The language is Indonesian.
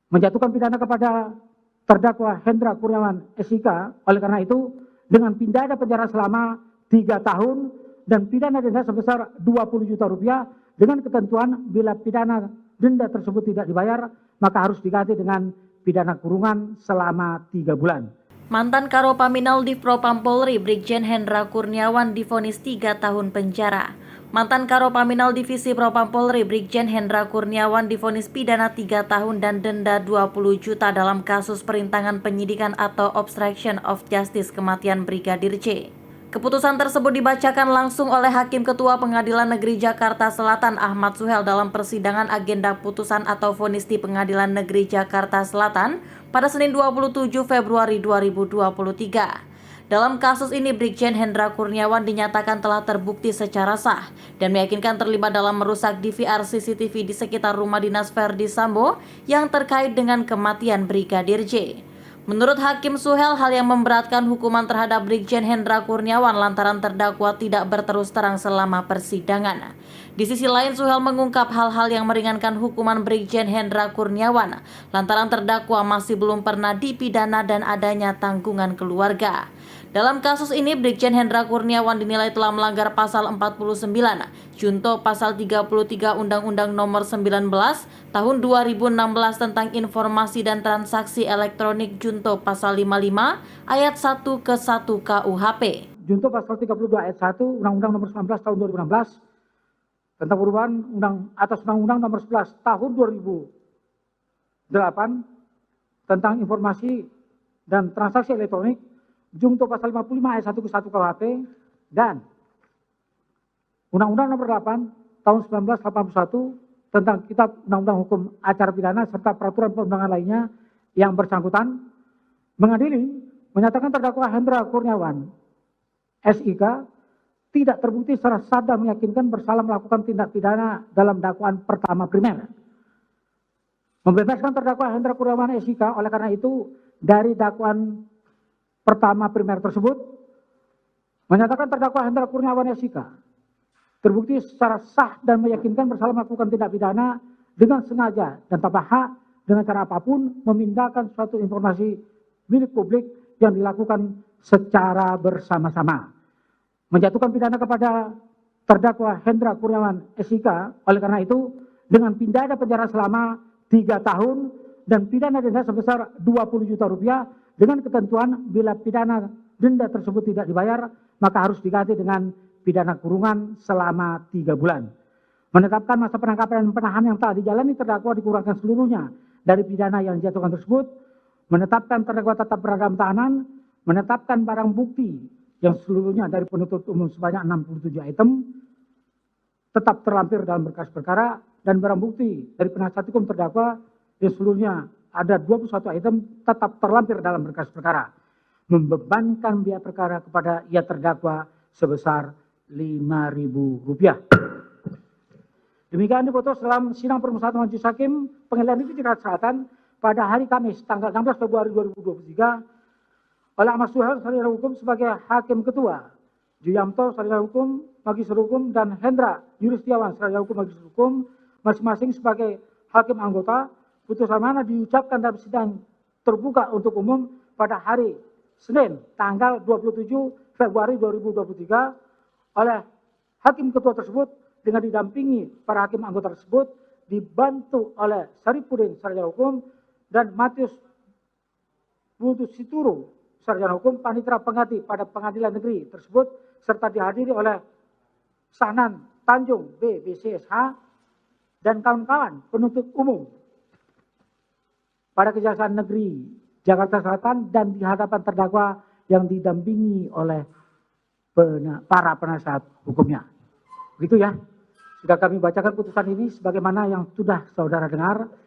menjatuhkan pidana kepada terdakwa Hendra Kurniawan SIK. Oleh karena itu, dengan pidana penjara selama 3 tahun dan pidana denda sebesar 20 juta rupiah dengan ketentuan bila pidana denda tersebut tidak dibayar, maka harus diganti dengan pidana kurungan selama 3 bulan. Mantan Karopaminal Divpropam Polri Brigjen Hendra Kurniawan divonis 3 tahun penjara. Mantan Karopaminal Divisi Propam Polri Brigjen Hendra Kurniawan divonis pidana 3 tahun dan denda 20 juta dalam kasus perintangan penyidikan atau obstruction of justice kematian Brigadir J. Keputusan tersebut dibacakan langsung oleh Hakim Ketua Pengadilan Negeri Jakarta Selatan Ahmad Suhel dalam persidangan agenda putusan atau vonis di Pengadilan Negeri Jakarta Selatan pada Senin 27 Februari 2023. Dalam kasus ini, Brigjen Hendra Kurniawan dinyatakan telah terbukti secara sah dan meyakinkan terlibat dalam merusak DVR CCTV di sekitar rumah dinas Verdi Sambo yang terkait dengan kematian Brigadir J. Menurut Hakim Suhel, hal yang memberatkan hukuman terhadap Brigjen Hendra Kurniawan lantaran terdakwa tidak berterus terang selama persidangan. Di sisi lain, Suhel mengungkap hal-hal yang meringankan hukuman Brigjen Hendra Kurniawan lantaran terdakwa masih belum pernah dipidana dan adanya tanggungan keluarga. Dalam kasus ini, Brigjen Hendra Kurniawan dinilai telah melanggar pasal 49, junto pasal 33 Undang-Undang Nomor 19 Tahun 2016 tentang Informasi dan Transaksi Elektronik, junto pasal 55 ayat 1 ke 1 KUHP. Junto pasal 32 ayat 1 Undang-Undang Nomor 19 Tahun 2016 tentang perubahan Undang-Undang Nomor 11 Tahun 2008 tentang Informasi dan Transaksi Elektronik, junto pasal 55 ayat 1 ke 1 KUHP, dan Undang-Undang Nomor 8 Tahun 1981 tentang Kitab Undang-Undang Hukum Acara Pidana serta peraturan perundangan lainnya yang bersangkutan, mengadili menyatakan terdakwa Hendra Kurniawan SIK tidak terbukti secara sah dan meyakinkan bersalah melakukan tindak pidana dalam dakwaan pertama primer. Membebaskan terdakwa Hendra Kurniawan SIK oleh karena itu dari dakwaan pertama primer tersebut, menyatakan terdakwa Hendra Kurniawan SIK terbukti secara sah dan meyakinkan bersalah melakukan tindak pidana dengan sengaja dan tanpa hak dengan cara apapun memindahkan suatu informasi milik publik yang dilakukan secara bersama-sama. Menjatuhkan pidana kepada terdakwa Hendra Kurniawan SIK oleh karena itu dengan pidana penjara selama 3 tahun dan pidana denda sebesar 20 juta rupiah dengan ketentuan bila pidana denda tersebut tidak dibayar, maka harus diganti dengan pidana kurungan selama 3 bulan. Menetapkan masa penangkapan dan penahanan yang telah dijalani terdakwa dikurangkan seluruhnya dari pidana yang dijatuhkan tersebut, menetapkan terdakwa tetap beragam tahanan, menetapkan barang bukti yang seluruhnya dari penuntut umum sebanyak 67 item tetap terlampir dalam berkas perkara, dan barang bukti dari penasihat hukum terdakwa yang seluruhnya ada 21 item tetap terlampir dalam berkas perkara, membebankan biaya perkara kepada ia terdakwa sebesar Rp5.000. Demikian diputus dalam sidang permusyawaratan majelis hakim Pengadilan Negeri Jakarta Selatan pada hari Kamis tanggal 16 Februari 2023 oleh Ahmad Suhel sarjana hukum sebagai hakim ketua, Juyamto sarjana hukum magister hukum, dan Hendra Yulistiawan sarjana hukum magister hukum masing-masing sebagai hakim anggota. Putusan mana diucapkan dalam sidang terbuka untuk umum pada hari Senin tanggal 27 Februari 2023 oleh hakim ketua tersebut dengan didampingi para hakim anggota tersebut, dibantu oleh Saripudin sarjana hukum dan Matius Budusituru sarjana hukum panitera pengganti pada pengadilan negeri tersebut, serta dihadiri oleh Sanan Tanjung BCSH dan kawan-kawan penuntut umum pada Kejaksaan Negeri Jakarta Selatan dan di hadapan terdakwa yang didampingi oleh para penasihat hukumnya. Begitu ya. Sudah kami bacakan putusan ini sebagaimana yang sudah saudara dengar.